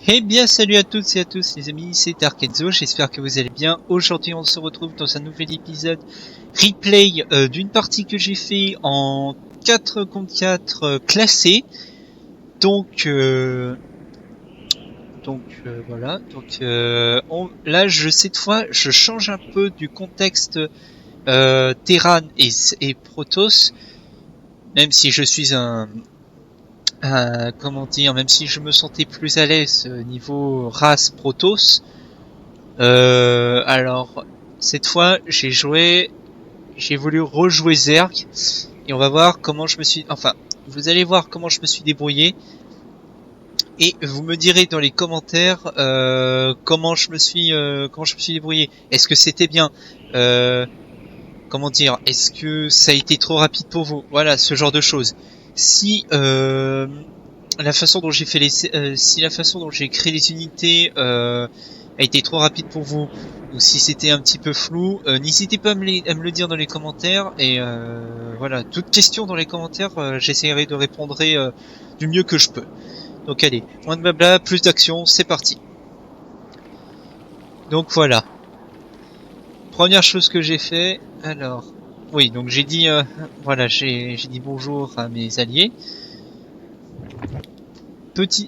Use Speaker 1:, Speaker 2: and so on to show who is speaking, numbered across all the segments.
Speaker 1: Eh bien salut à toutes et à tous les amis, c'est Arkenzo, j'espère que vous allez bien. Aujourd'hui on se retrouve dans un nouvel épisode replay d'une partie que j'ai fait en 4 contre 4 classé. Donc voilà, là cette fois je change un peu du contexte Terran et Protoss, même si je suis comment dire, même si je me sentais plus à l'aise niveau race Protoss. Alors cette fois j'ai voulu rejouer Zerg et on va voir comment vous allez voir comment je me suis débrouillé et vous me direz dans les commentaires comment je me suis débrouillé. Est-ce que c'était bien, comment dire, est-ce que ça a été trop rapide pour vous, voilà, ce genre de choses. Si la façon dont j'ai fait si la façon dont j'ai créé les unités a été trop rapide pour vous, ou si c'était un petit peu flou, n'hésitez pas à me le dire dans les commentaires, et voilà, toute question dans les commentaires, j'essaierai de répondre du mieux que je peux. Donc allez, moins de blabla, plus d'action, c'est parti. Donc voilà, première chose que j'ai fait, alors, oui, donc j'ai dit, voilà, j'ai dit bonjour à mes alliés.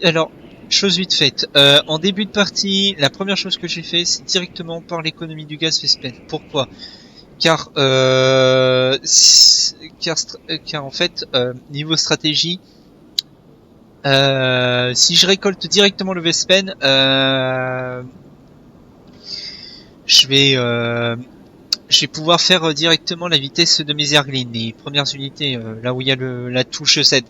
Speaker 1: Alors, chose vite faite, en début de partie, la première chose que j'ai fait, c'est directement par l'économie du gaz Vespene. Pourquoi ? Car en fait, niveau stratégie, si je récolte directement le Vespene, je vais pouvoir faire directement la vitesse de mes Zerglings, les premières unités, là où il y a la touche Z.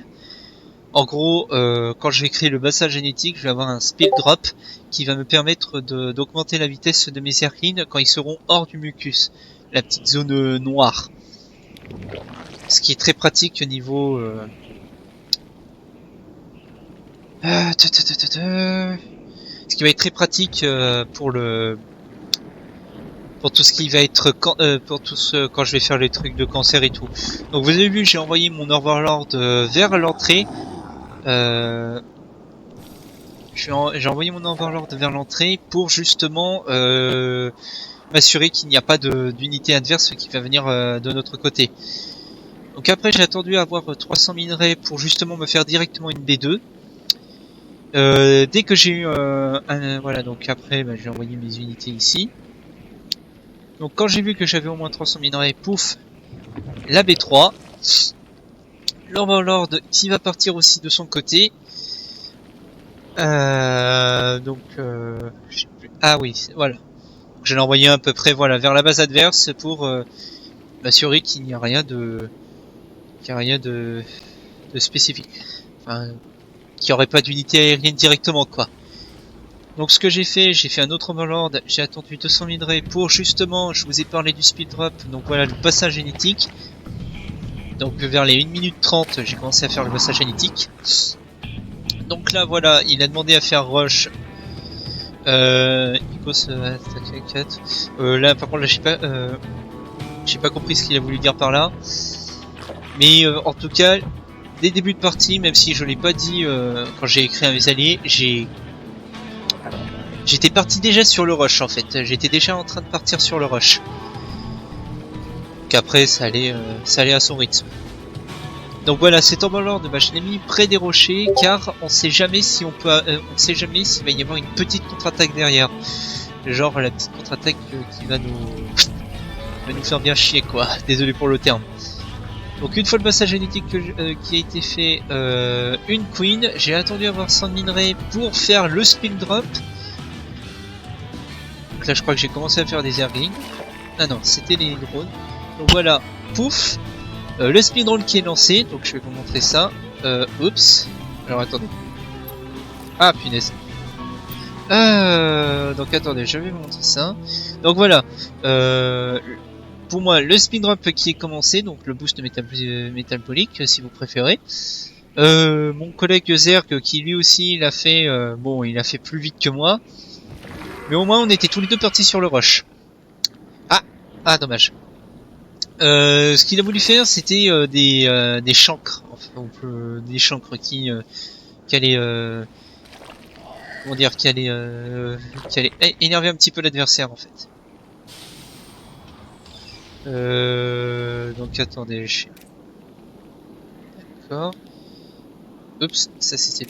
Speaker 1: En gros, quand je vais créer le bassin génétique, je vais avoir un speed drop qui va me permettre d'augmenter la vitesse de mes Zerglings quand ils seront hors du mucus, la petite zone noire. Ce qui est très pratique au niveau... Ce qui va être très pratique pour tout ce qui va être quand je vais faire les trucs de cancer et tout. Donc vous avez vu, j'ai envoyé mon Overlord vers l'entrée. J'ai envoyé mon Overlord vers l'entrée pour justement m'assurer qu'il n'y a pas d'unité adverse qui va venir de notre côté. Donc après j'ai attendu à avoir 300 minerais pour justement me faire directement une B2. Dès que j'ai eu voilà, donc après j'ai envoyé mes unités ici. Donc quand j'ai vu que j'avais au moins 300 minerais, pouf, la B3. L'Overlord qui va partir aussi de son côté. Ah oui, voilà. Je l'ai envoyé à peu près, voilà, vers la base adverse pour m'assurer qu'il n'y a rien de spécifique. Enfin, qu'il n'y aurait pas d'unité aérienne directement, quoi. Donc ce que j'ai fait un autre Overlord, j'ai attendu 200 minerais pour justement, je vous ai parlé du speed drop, donc voilà, le passage génétique. Donc vers les 1 minute 30, j'ai commencé à faire le passage génétique. Donc là voilà, il a demandé à faire rush. Icos là par contre là j'ai pas compris ce qu'il a voulu dire par là. Mais en tout cas, dès début de partie, même si je l'ai pas dit quand j'ai écrit à mes alliés, j'étais parti déjà sur le rush en fait. J'étais déjà en train de partir sur le rush. Donc après ça allait à son rythme. Donc voilà, cet Overlord, je l'ai mis près des rochers car on sait jamais si on sait jamais s'il va y avoir une petite contre-attaque derrière. Genre la petite contre-attaque qui va nous faire bien chier, quoi. Désolé pour le terme. Donc une fois le passage génétique qui a été fait, une queen, j'ai attendu avoir 100 minerais pour faire le speed drop. Donc là je crois que j'ai commencé à faire des Zerglings. Ah non, c'était les drones. Donc voilà, pouf, le speed drone qui est lancé, donc je vais vous montrer ça. Oups, alors attendez. Ah punaise. Donc attendez, je vais vous montrer ça. Donc voilà, pour moi le speed drop qui est commencé, donc le boost métabolique si vous préférez. Mon collègue Zerg qui lui aussi il a fait, bon il a fait plus vite que moi, mais au moins on était tous les deux partis sur le rush. Ah dommage. Ce qu'il a voulu faire c'était des chancres, enfin, des chancres qui allaient comment dire, qui allait énerver un petit peu l'adversaire en fait. Donc attendez, d'accord. Oups, ça c'était.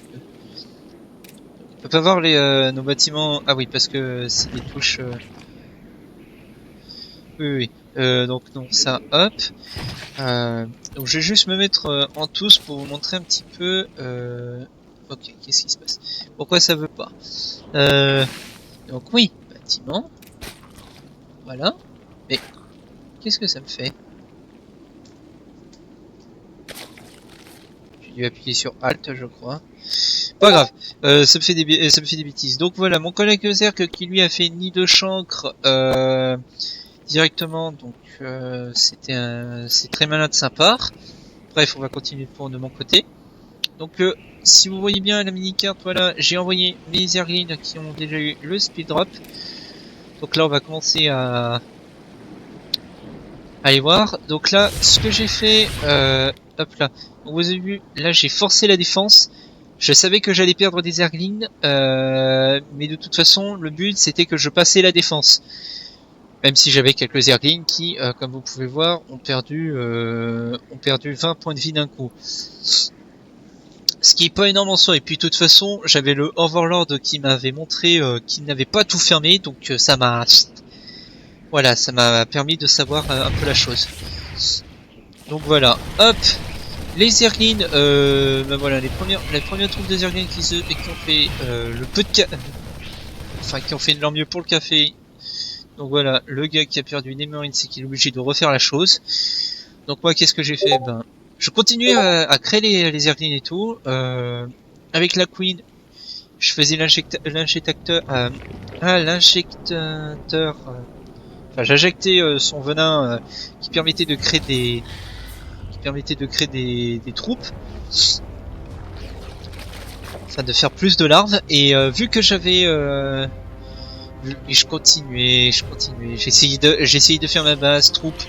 Speaker 1: On peut pas voir nos bâtiments. Ah oui, parce que c'est des touches. Oui. Donc non, ça, hop. Donc je vais juste me mettre en tous pour vous montrer un petit peu. Ok, qu'est-ce qui se passe? Pourquoi ça veut pas? Donc oui, bâtiment. Voilà. Mais qu'est-ce que ça me fait? J'ai dû appuyer sur Alt, je crois. Pas grave, ça me fait des bêtises. Donc voilà, mon collègue Zerk qui lui a fait une nid de chancre directement, donc c'est très malin de sa part. Bref, on va continuer de mon côté. Donc si vous voyez bien la mini-carte, voilà, j'ai envoyé mes Zerglings qui ont déjà eu le speed drop. Donc là on va commencer à aller voir. Donc là, ce que j'ai fait, hop là, donc, vous avez vu, là j'ai forcé la défense. Je savais que j'allais perdre des Zerglings, mais de toute façon, le but c'était que je passais la défense. Même si j'avais quelques Zerglings qui, comme vous pouvez voir, ont perdu 20 points de vie d'un coup. Ce qui est pas énorme en soi, et puis de toute façon, j'avais le Overlord qui m'avait montré qu'il n'avait pas tout fermé, donc ça m'a... Voilà, ça m'a permis de savoir un peu la chose. Donc voilà, hop, les Zerglings, ben voilà, les premières troupes de Zerglings qui ont fait le peu de enfin qui ont fait de leur mieux pour le café. Donc voilà, le gars qui a perdu une émerine, c'est qu'il est obligé de refaire la chose. Donc moi, qu'est-ce que j'ai fait? Ben, je continuais à créer les Zerglings et tout. Avec la Queen, je faisais l'injecteur, enfin, j'injectais son venin qui permettait de créer des troupes, enfin de faire plus de larves. Et vu que j'avais et je continuais, j'essayais de faire ma base troupe.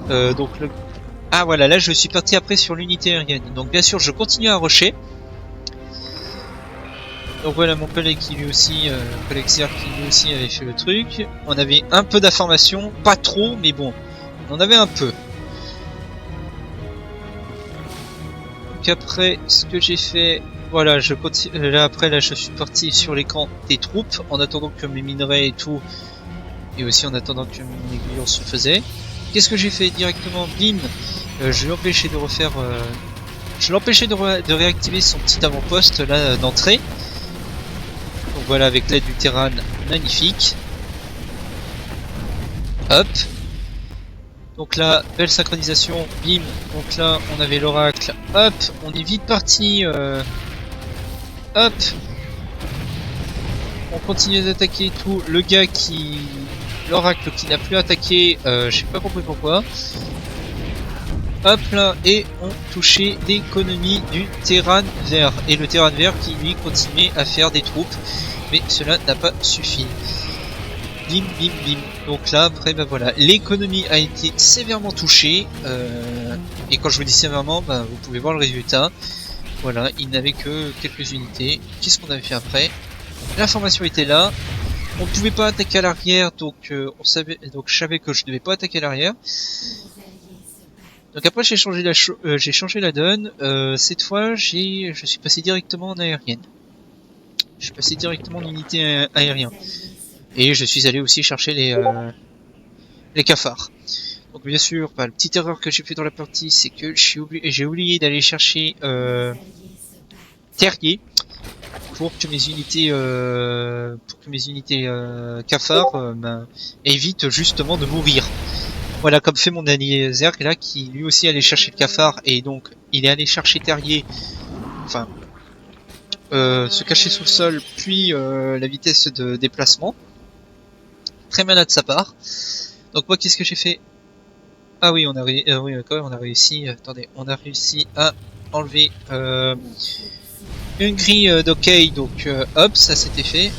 Speaker 1: Donc ah voilà, là je suis parti après sur l'unité aérienne. Donc bien sûr, je continue à rusher. Donc voilà, mon collègue qui lui aussi, collègue Sir qui lui aussi avait fait le truc. On avait un peu d'informations, pas trop, mais bon, on en avait un peu. Donc après, ce que j'ai fait, voilà, je continue. Là après, je suis parti sur l'écran des troupes en attendant que mes minerais et tout, et aussi en attendant que mon aiguillon se faisait. Qu'est-ce que j'ai fait directement? Bim, je l'ai empêché de refaire, je l'ai empêché de réactiver son petit avant-poste là d'entrée. Donc voilà, avec l'aide du Terran, magnifique. Hop. Donc là, belle synchronisation, bim. Donc là, on avait l'oracle. Hop, on est vite parti. Hop. On continue d'attaquer tout. Le gars qui... L'oracle qui n'a plus attaqué, j'ai pas compris pourquoi. Hop là, et on touchait l'économie du Terran vert. Et le Terran vert qui lui continuait à faire des troupes. Mais cela n'a pas suffi. Bim bim bim. Donc là après bah voilà, l'économie a été sévèrement touchée et quand je vous dis sévèrement, bah, vous pouvez voir le résultat. Voilà, il n'avait que quelques unités. Qu'est-ce qu'on avait fait après? L'information était là. On ne pouvait pas attaquer à l'arrière, donc je savais que je ne devais pas attaquer à l'arrière. Donc après j'ai changé la donne. Cette fois je suis passé directement en aérienne. Je suis passé directement en unité aérienne. Et je suis allé aussi chercher les cafards. Donc bien sûr, bah, la petite erreur que j'ai fait dans la partie, c'est que j'ai oublié d'aller chercher terrier pour que mes unités cafards bah, évitent justement de mourir. Voilà, comme fait mon allié Zerg là, qui lui aussi allait chercher le cafard et donc il est allé chercher terrier. Enfin, se cacher sous le sol, puis la vitesse de déplacement. Très malade de sa part. Donc moi qu'est-ce que j'ai fait? Ah oui, on a réussi. Attendez, on a réussi à enlever une grille d'ok. Donc hop, ça c'était fait.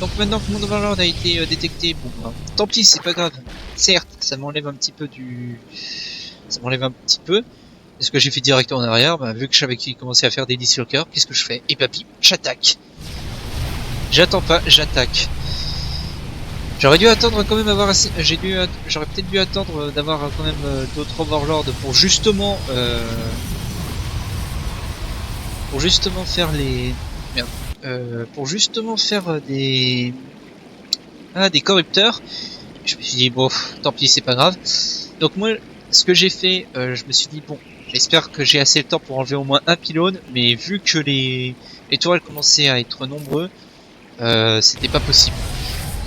Speaker 1: Donc maintenant que mon overlord a été détecté, bon, bah, tant pis, c'est pas grave. Certes, ça m'enlève un petit peu est-ce que j'ai fait direct en arrière? Bah, vu que je savais qu'il commençait à faire des dislockers, qu'est-ce que je fais? Et papy, j'attaque. J'attends pas, j'attaque. J'aurais dû attendre quand même j'aurais peut-être dû attendre d'avoir quand même d'autres Overlords pour justement faire les merde, pour justement faire des corrupteurs. Je me suis dit bon, tant pis, c'est pas grave. Donc moi, ce que j'ai fait, je me suis dit bon, j'espère que j'ai assez de temps pour enlever au moins un pylône, mais vu que les tourelles commençaient à être nombreux, c'était pas possible.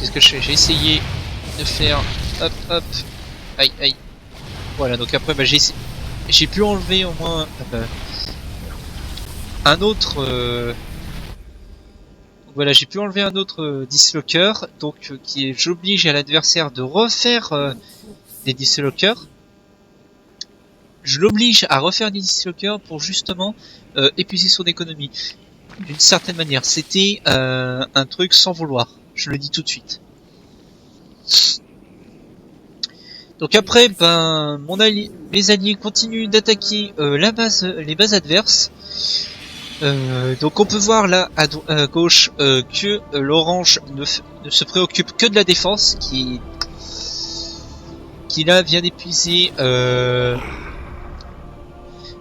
Speaker 1: Qu'est-ce que je fais? J'ai essayé de faire hop hop, aïe aïe. Voilà, donc après bah, j'ai pu enlever au moins un autre. Voilà, j'ai pu enlever un autre dislocker, donc j'oblige à l'adversaire de refaire des dislockers. Je l'oblige à refaire des dislockers pour justement épuiser son économie. D'une certaine manière, c'était un truc sans vouloir. Je le dis tout de suite. Donc après, ben, mes alliés continuent d'attaquer les bases adverses. Donc on peut voir là à gauche que l'orange ne se préoccupe que de la défense, qui là vient d'épuiser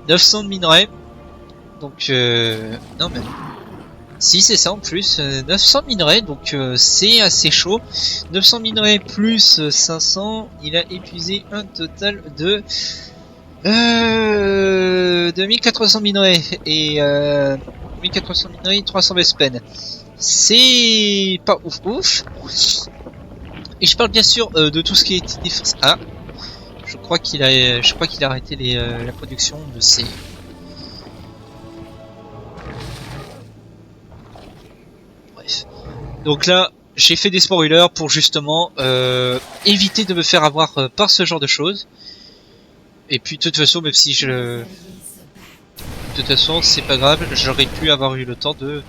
Speaker 1: 900 de minerais. Donc non mais si c'est ça en plus, 900 minerais, donc c'est assez chaud. 900 minerais plus 500, il a épuisé un total de 2400 minerais et 1400 minerais, 300 Vespen. C'est pas ouf ouf. Et je parle bien sûr de tout ce qui est défense. Ah, je crois qu'il a arrêté la production de ces. Bref. Donc là, j'ai fait des spoilers pour justement éviter de me faire avoir par ce genre de choses. Et puis de toute façon, même si de toute façon, c'est pas grave, j'aurais pu avoir eu le temps de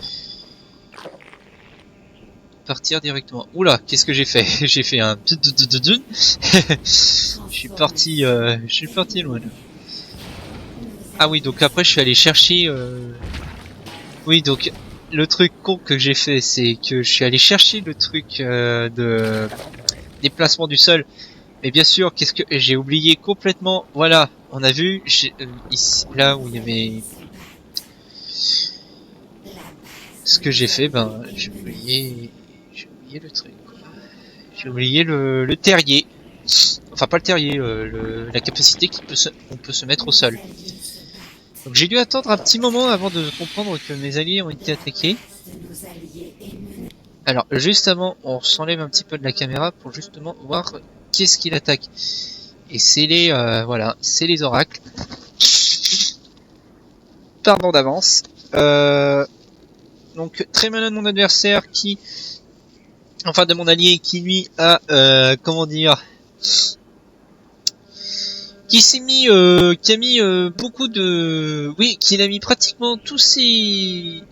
Speaker 1: partir directement. Oula, qu'est-ce que j'ai fait? J'ai fait un je suis parti loin. Ah oui, donc après je suis allé chercher oui, donc le truc con que j'ai fait, c'est que je suis allé chercher le truc de déplacement du sol. Mais bien sûr, qu'est-ce que j'ai oublié complètement. Voilà, on a vu ici, là où il y avait ce que j'ai fait, ben j'ai oublié le truc. J'ai oublié le terrier. Enfin pas le terrier, la capacité qu'on peut se mettre au sol. Donc j'ai dû attendre un petit moment avant de comprendre que mes alliés ont été attaqués. Alors juste avant, on s'enlève un petit peu de la caméra pour justement voir qu'est-ce qu'il attaque. Et c'est les voilà, c'est les oracles. Pardon d'avance. Donc très malin de mon adversaire enfin de mon allié qui lui a comment dire, qui a mis beaucoup de, oui, qu'il a mis pratiquement tous ses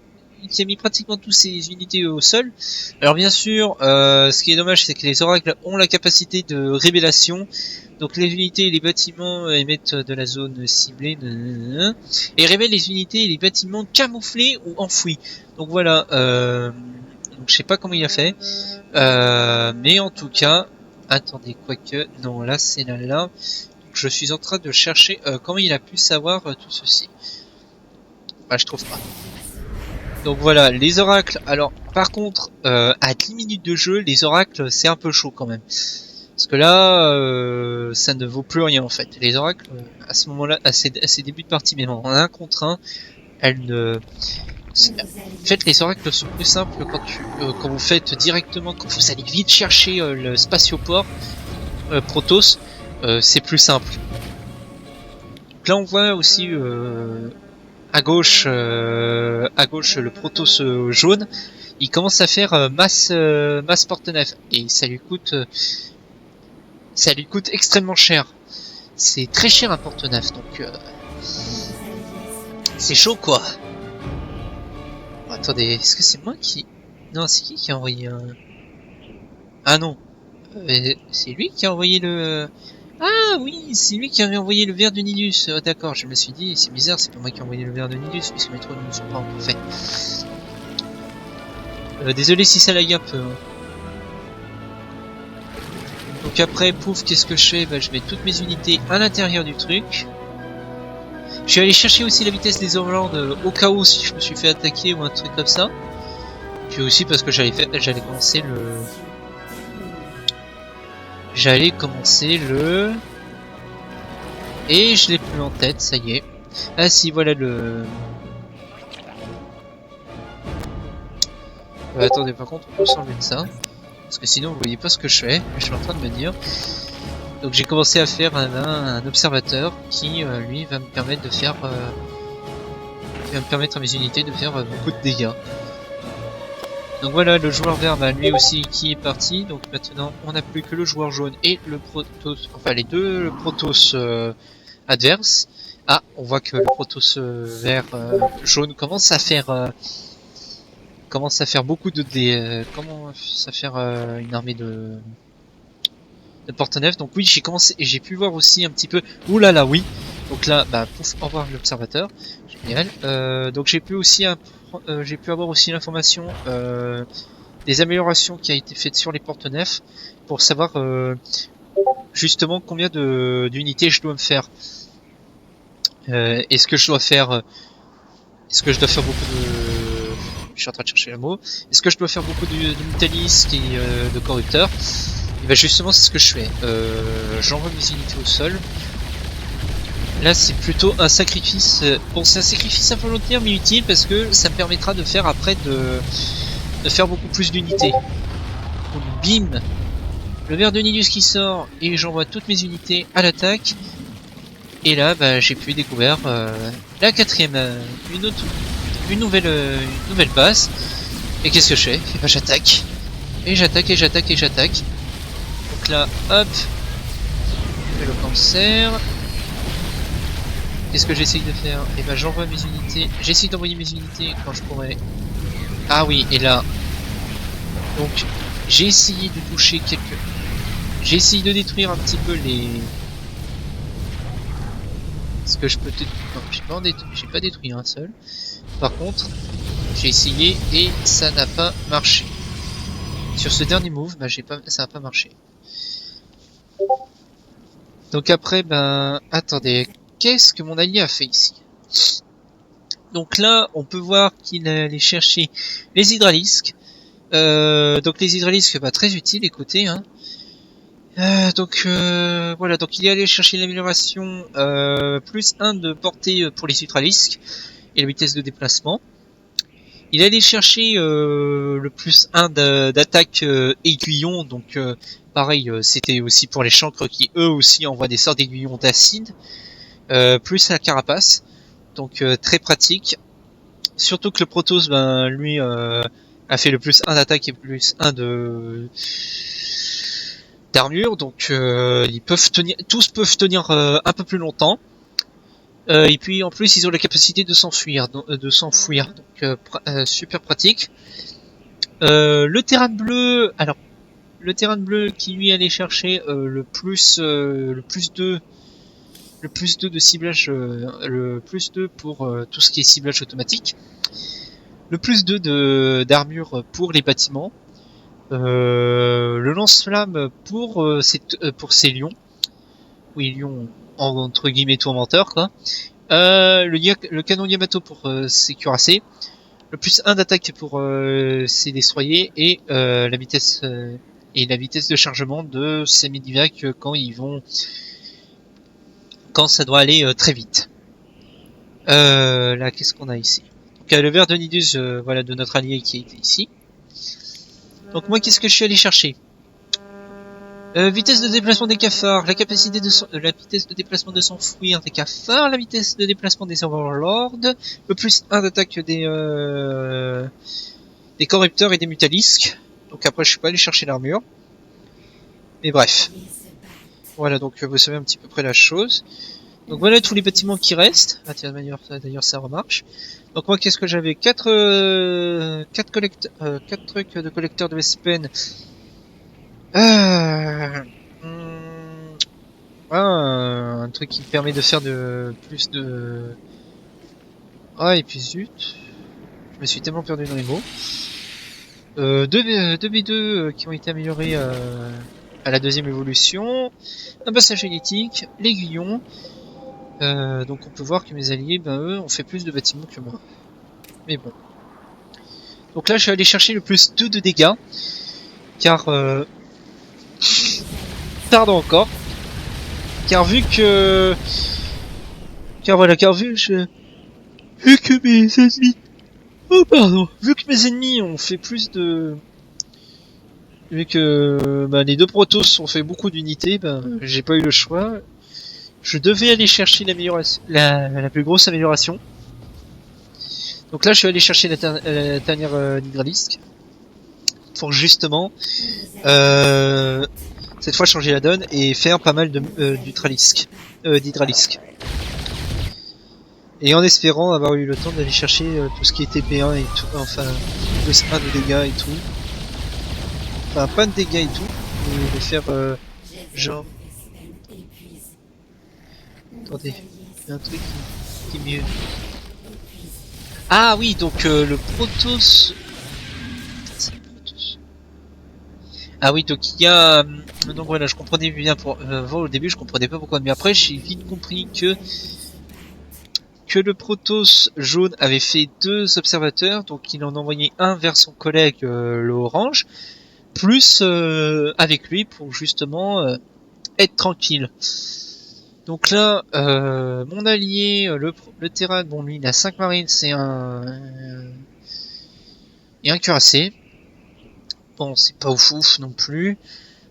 Speaker 1: unités au sol. Alors bien sûr, ce qui est dommage, c'est que les oracles ont la capacité de révélation. Donc les unités et les bâtiments émettent de la zone ciblée et révèlent les unités et les bâtiments camouflés ou enfouis. Donc voilà, donc je sais pas comment il a fait, mais en tout cas, attendez, quoique, non, là c'est là. Je suis en train de chercher comment il a pu savoir tout ceci. Bah, je trouve pas. Donc voilà, les oracles. Alors, par contre, à 10 minutes de jeu, les oracles, c'est un peu chaud quand même. Parce que là, ça ne vaut plus rien en fait. Les oracles, à ce moment-là, à ces débuts de partie, mais en 1 contre 1, elles ne... En fait, les oracles sont plus simples quand vous faites directement, quand vous allez vite chercher le spatioport Protoss. C'est plus simple. Donc là on voit aussi à gauche le Protoss jaune, il commence à faire masse porte-neuf et ça lui coûte extrêmement cher. C'est très cher un porte-neuf, donc c'est chaud quoi. Bon, attendez, est-ce que c'est moi qui... Non, c'est qui a envoyé un... Ah non, c'est lui qui a envoyé le... Ah oui, c'est lui qui avait envoyé le verre de Nidus. Oh, d'accord, je me suis dit, c'est bizarre, c'est pas moi qui ai envoyé le verre de Nidus, puisque mes trous ne sont pas encore faits. Désolé si ça lag un peu. Hein. Donc après, pouf, qu'est-ce que je fais? Bah, je mets toutes mes unités à l'intérieur du truc. Je suis allé chercher aussi la vitesse des Overlords au cas où si je me suis fait attaquer ou un truc comme ça. Puis aussi parce que j'allais commencer le... Et je l'ai plus en tête, ça y est. Ah si, voilà le... attendez, par contre, on peut s'enlever de ça. Parce que sinon, vous voyez pas ce que je fais. Je suis en train de me dire. Donc j'ai commencé à faire un observateur qui, lui, va me permettre de faire... va me permettre à mes unités de faire beaucoup de dégâts. Donc voilà, le joueur vert, bah, lui aussi qui est parti. Donc maintenant, on n'a plus que le joueur jaune et le Protoss, enfin les deux Protoss adverses. Ah, on voit que le Protoss vert jaune commence à faire beaucoup de commence à faire une armée de porte-nefs. Donc oui, j'ai commencé et j'ai pu voir aussi un petit peu. Ouh là là, oui. Donc là, bah pouf, au revoir l'observateur. Génial. Donc j'ai pu aussi avoir aussi l'information des améliorations qui a été faites sur les porte-nefs pour savoir justement combien d'unités je dois me faire. Est-ce que je dois faire beaucoup de... Je suis en train de chercher le mot. Est-ce que je dois faire beaucoup de Mutalisques et de corrupteurs? Et bah justement c'est ce que je fais. J'envoie mes unités au sol. Là c'est plutôt un sacrifice. Bon, c'est un sacrifice involontaire mais utile parce que ça me permettra de faire après de faire beaucoup plus d'unités. Donc bim, le ver de Nidus qui sort et j'envoie toutes mes unités à l'attaque. Et là bah, j'ai pu découvrir la quatrième, une nouvelle base. Et qu'est-ce que je fais? Et bah, j'attaque. Et j'attaque et j'attaque et j'attaque. Donc là hop, je fais le cancer. Qu'est-ce que j'essaye de faire? Et bah j'envoie mes unités. J'essaye d'envoyer mes unités quand je pourrais. Ah oui, et là. Donc j'ai essayé de toucher quelques... J'ai essayé de détruire un petit peu les... Est-ce que je peux... Non, j'ai pas détruit un seul. Par contre, j'ai essayé et ça n'a pas marché. Sur ce dernier move, bah, ça n'a pas marché. Donc après, ben... Attendez, qu'est-ce que mon allié a fait ici? Donc là, on peut voir qu'il allait chercher les hydralisques. Donc les hydralisques, bah, très utiles, écoutez, hein. Voilà, donc il est allé chercher l'amélioration plus 1 de portée pour les hydralisques et la vitesse de déplacement. Il est allé chercher le plus 1 d'attaque aiguillon, donc pareil, c'était aussi pour les chancres qui eux aussi envoient des sorts d'aiguillons d'acide, plus la carapace, donc très pratique. Surtout que le Protoss, ben lui, a fait le plus 1 d'attaque et plus 1 d'armure, donc tous peuvent tenir un peu plus longtemps. Et puis en plus ils ont la capacité de s'enfuir, donc super pratique. Le terrain bleu, alors le terrain bleu qui lui allait chercher le plus 2 de ciblage, le plus 2 pour tout ce qui est ciblage automatique, le plus 2 d'armure pour les bâtiments, le lance-flamme pour ces lions, oui lions entre guillemets tourmenteurs quoi, le canon Yamato pour ses cuirassés, le plus 1 d'attaque pour ses destroyers et la vitesse de chargement de ces medivacs quand ça doit aller très vite. Là qu'est-ce qu'on a ici? Donc le ver de Nidus, voilà, de notre allié qui était ici. Donc moi qu'est-ce que je suis allé chercher? Vitesse de déplacement des cafards, la vitesse de déplacement de s'enfouir des cafards, la vitesse de déplacement des overlords, le plus 1 d'attaque des corrupteurs et des mutalisques. Donc après je suis pas allé chercher l'armure. Mais bref. Voilà, donc vous savez un petit peu près la chose. Donc voilà tous les bâtiments qui restent. Ah tiens, d'ailleurs ça remarche. Donc moi qu'est-ce que j'avais? 4 trucs de collecteurs de Vespen. Un truc qui me permet de faire plus de... Ah et puis zut. Je me suis tellement perdu dans les mots. deux B2 qui ont été améliorés à la deuxième évolution, un passage génétique, l'aiguillon. Donc on peut voir que mes alliés, ben eux, ont fait plus de bâtiments que moi. Mais bon. Donc là, je vais aller chercher le plus 2 de dégâts, car pardon encore, car vu que mes ennemis, oh pardon, vu que mes ennemis ont fait plus de, vu que les deux Protoss ont fait beaucoup d'unités, j'ai pas eu le choix. Je devais aller chercher l'amélioration, la plus grosse amélioration. Donc là, je suis allé chercher la dernière Hydralisk pour justement cette fois changer la donne et faire pas mal d'Hydralisk. Et en espérant avoir eu le temps d'aller chercher tout ce qui était P1 et tout, enfin plus 1 de dégâts et tout. Enfin pas de dégâts et tout, mais de faire genre... Attendez, il y a un truc qui est mieux. Ah oui, donc le Protoss... Ah oui, donc il y a... donc voilà, je comprenais bien pour... au début je comprenais pas pourquoi, mais après j'ai vite compris que le Protoss jaune avait fait 2 observateurs, donc il en envoyait un vers son collègue le orange, plus avec lui pour justement être tranquille. Donc là, mon allié, le Terran, bon lui il a 5 marines, c'est et un cuirassé. Bon, c'est pas ouf non plus.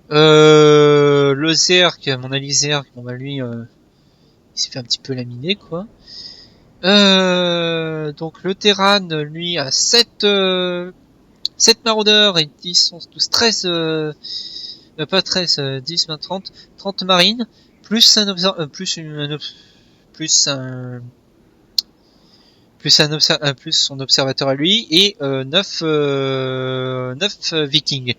Speaker 1: Le Zerg, mon allié Zerg, bon bah lui, il s'est fait un petit peu laminer quoi. Donc le Terran, lui, a 7 maraudeurs et 10, 11, 12, 13, pas 13, 10, 20, 30 marines, plus un plus son observateur à lui, et 9 vikings.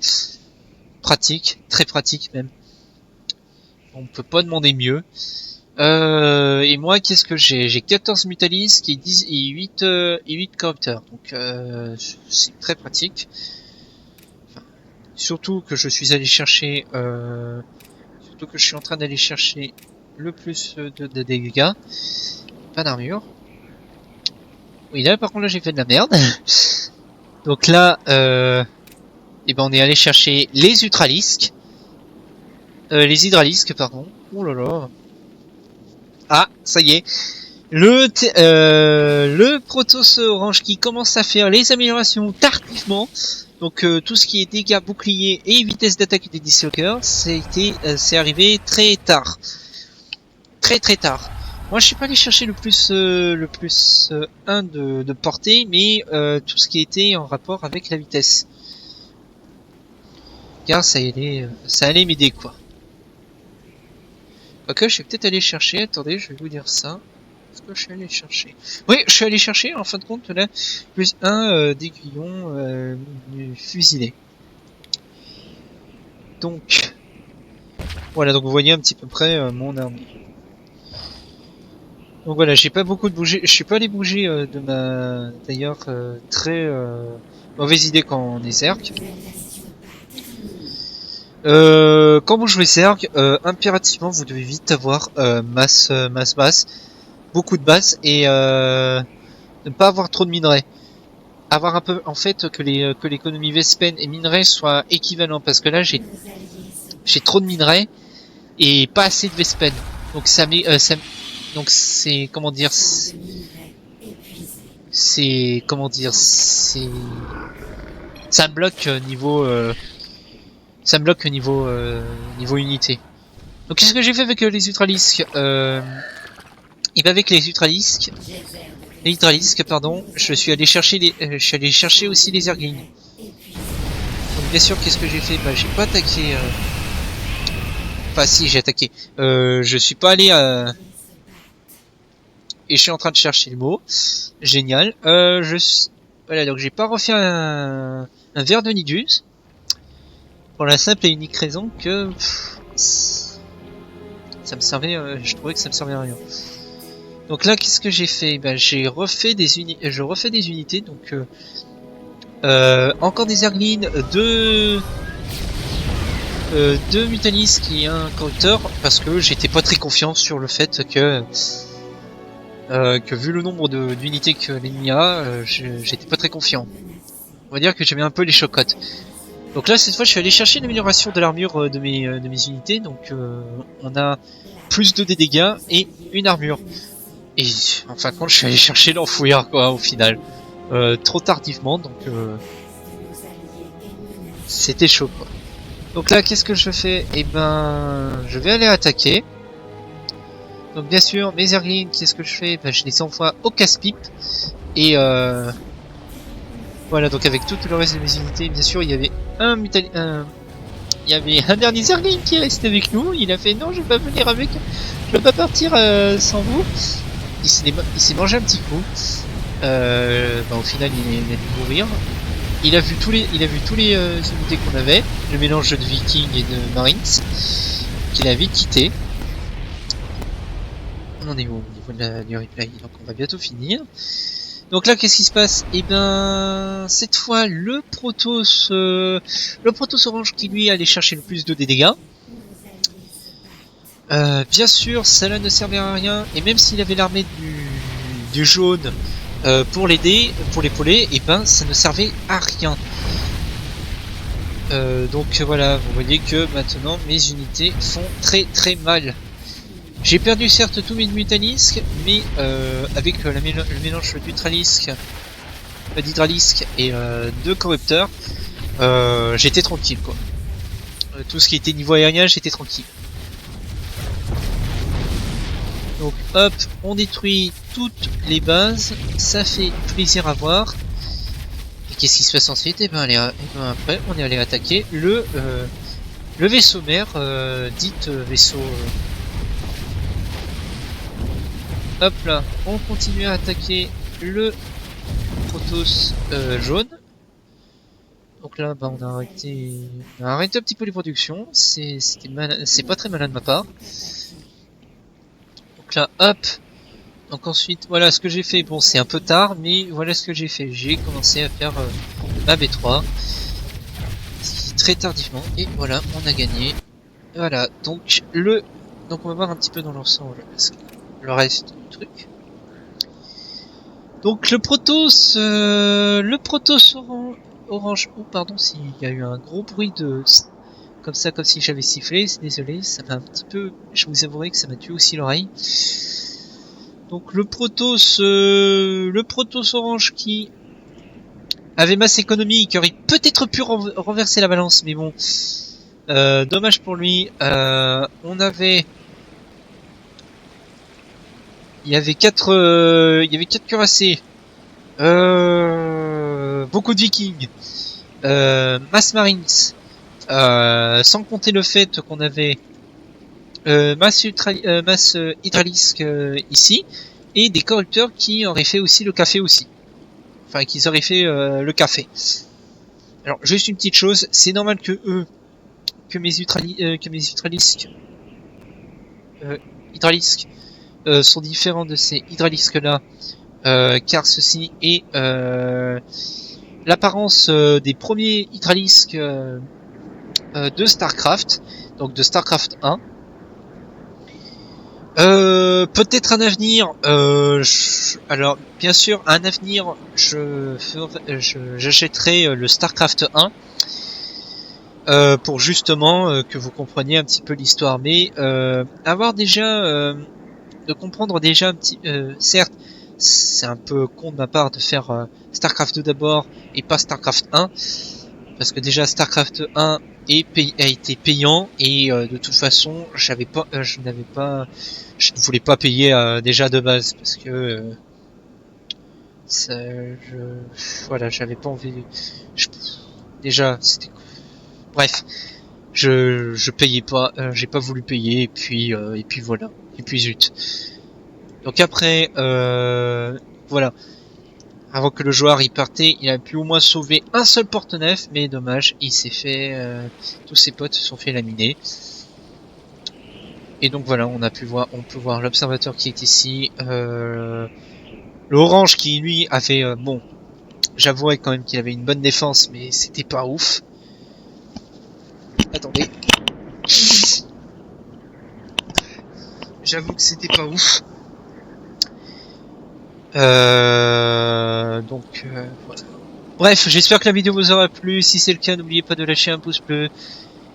Speaker 1: Pratique, très pratique même. On peut pas demander mieux. Et moi, qu'est-ce que j'ai? J'ai 14 Mutalisks et 8 coopters. Donc c'est très pratique. Enfin, surtout que je suis allé chercher surtout que je suis en train d'aller chercher le plus de dégâts. Pas d'armure. Oui, là par contre là j'ai fait de la merde. Donc là et ben on est allé chercher les Ultralisks. Les Hydralisks pardon. Oh là là. Ah, ça y est. Le Protoss orange qui commence à faire les améliorations tardivement. Donc tout ce qui est dégâts, boucliers et vitesse d'attaque des Dislockers, c'est arrivé très tard. Très tard. Moi je suis pas allé chercher le plus 1 de portée, mais tout ce qui était en rapport avec la vitesse. Car ça allait m'aider quoi. Ok, je vais peut-être aller chercher, attendez, je vais vous dire ça. Est-ce que je suis allé chercher? Oui, je suis allé chercher, en fin de compte, là, plus 1 d'aiguillon fusilé. Donc, voilà, donc vous voyez un petit peu près mon armée. Donc voilà, j'ai pas beaucoup de bouger, je suis pas allé bouger de ma, d'ailleurs, très mauvaise idée quand on est Zerg. Quand vous jouez Zerg, impérativement vous devez vite avoir masse, beaucoup de base et ne pas avoir trop de minerais. Avoir un peu, en fait, que l'économie Vespen et minerais soient équivalents, parce que là j'ai trop de minerais et pas assez de Vespen. Donc donc c'est comment dire, ça me bloque niveau unité. Donc qu'est-ce que j'ai fait avec les Ultralisks et avec les Hydralisks, pardon, je suis allé chercher aussi les Zerglings. Donc bien sûr, qu'est-ce que j'ai fait? Bah j'ai pas attaqué. Enfin si, j'ai attaqué. Je suis pas allé et je suis en train de chercher le mot. Génial. Voilà, donc j'ai pas refait un verre de Nidus. Pour la simple et unique raison que ça me servait, je trouvais que ça me servait à rien. Donc là, qu'est-ce que j'ai fait? Ben, je refais des unités, donc Encore des Zerglings, deux Mutalisques et un Corrupteur, parce que j'étais pas très confiant sur le fait que vu le nombre d'unités que l'ennemi a, j'étais pas très confiant. On va dire que j'avais un peu les chocottes. Donc là, cette fois, je suis allé chercher l'amélioration de l'armure de mes unités. Donc on a plus de dégâts et une armure. Et en fin de compte, je suis allé chercher l'enfouir, quoi, au final. Trop tardivement, donc c'était chaud, quoi. Donc là, qu'est-ce que je fais? Eh ben, je vais aller attaquer. Donc bien sûr, mes Zerglings, qu'est-ce que je fais? Ben, je les envoie au casse-pipe. Et voilà, donc avec tout le reste de mes unités, bien sûr, il y avait il y avait un dernier Zergling qui est resté avec nous. Il a fait non, je vais pas venir avec, je vais pas partir sans vous. Il s'est mangé un petit coup. Ben, au final, il a dû mourir. Il a vu tous les unités qu'on avait, le mélange de Vikings et de Marines, qu'il a vite quitté. On en est où au niveau du replay? Donc on va bientôt finir. Donc là, qu'est-ce qui se passe? Eh ben, cette fois, le Protoss orange qui lui allait chercher le plus de dégâts. Bien sûr, cela ne servait à rien, et même s'il avait l'armée du jaune pour l'aider, pour l'épauler, et ben ça ne servait à rien. Donc voilà, vous voyez que maintenant mes unités font très mal. J'ai perdu certes tous mes Mutalisques, mais avec le mélange d'Hydralisque et de Corrupteur, j'étais tranquille, quoi. Tout ce qui était niveau aérien, j'étais tranquille. Donc hop, on détruit toutes les bases, ça fait plaisir à voir. Et qu'est-ce qui se passe ensuite? Et ben, après, on est allé attaquer le vaisseau mère, vaisseau. Hop là, on continue à attaquer le Protoss jaune. Donc là, bah, on a arrêté un petit peu les productions. C'est pas très malin de ma part. Donc là, hop. Donc ensuite, voilà ce que j'ai fait. Bon, c'est un peu tard, mais voilà ce que j'ai fait. J'ai commencé à faire ma B3 très tardivement, et voilà, on a gagné. Voilà, donc on va voir un petit peu dans l'ensemble le reste du truc. Donc le Protoss orange. Oh pardon, s'il y a eu un gros bruit de comme ça, comme si j'avais sifflé. Désolé, ça m'a un petit peu. Je vous avouerai que ça m'a tué aussi l'oreille. Donc le Protoss orange qui avait masse économie, qui aurait peut-être pu renverser la balance, mais bon, dommage pour lui. On avait, il y avait 4 cuirassés, beaucoup de Vikings, masse Marines, sans compter le fait qu'on avait masse Hydralisque ici, et des corrupteurs qui auraient fait aussi le café aussi. Enfin, qu'ils auraient fait le café. Alors, juste une petite chose, c'est normal que mes Hydralisques sont différents de ces Hydralisques là, car ceci est l'apparence des premiers Hydralisques de Starcraft, donc de Starcraft 1. Peut-être un avenir, alors bien sûr un avenir j'achèterai le Starcraft 1 pour justement que vous compreniez un petit peu l'histoire, mais avoir déjà de comprendre déjà un petit certes c'est un peu con de ma part de faire Starcraft 2 d'abord et pas Starcraft 1, parce que déjà Starcraft 1 a été payant, et de toute façon je ne voulais pas payer déjà de base, parce que voilà, j'avais pas envie. Déjà, c'était. Bref, je payais pas, j'ai pas voulu payer, et puis voilà, et puis zut. Donc après, voilà. Avant que le joueur y partait, il a pu au moins sauver un seul porte-nef, mais dommage, il s'est fait, tous ses potes se sont fait laminer. Et donc voilà, on peut voir l'observateur qui est ici, l'orange qui lui a fait bon, J'avouerais quand même qu'il avait une bonne défense, mais c'était pas ouf. Attendez. J'avoue que c'était pas ouf. Donc, voilà. Bref, j'espère que la vidéo vous aura plu. Si c'est le cas, n'oubliez pas de lâcher un pouce bleu,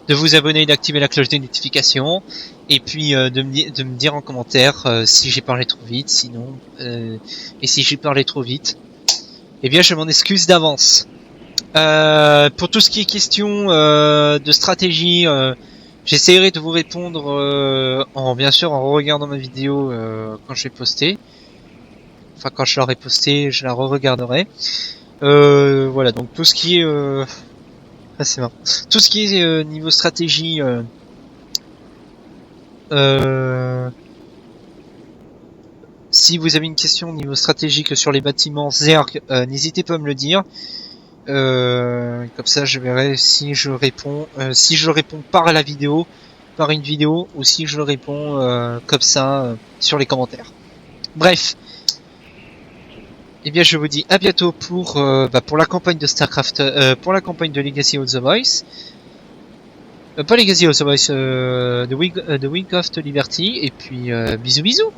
Speaker 1: de vous abonner et d'activer la cloche des notifications. Et puis de me dire en commentaire si j'ai parlé trop vite, sinon... et si j'ai parlé trop vite, eh bien je m'en excuse d'avance. Pour tout ce qui est question de stratégie, j'essaierai de vous répondre bien sûr en regardant ma vidéo quand je vais poster. Enfin, quand je l'aurai postée, je la re-regarderai. Voilà, donc tout ce qui est... Ah, c'est marrant. Tout ce qui est niveau stratégie... si vous avez une question au niveau stratégique sur les bâtiments Zerg, n'hésitez pas à me le dire. Comme ça, je verrai si je réponds par la vidéo, par une vidéo, ou si je réponds comme ça sur les commentaires. Bref. Eh bien, je vous dis à bientôt pour la campagne de Starcraft, pour la campagne de Legacy of the Voice. Pas Legacy of the Voice, The Wing of the Liberty. Et puis, bisous bisous.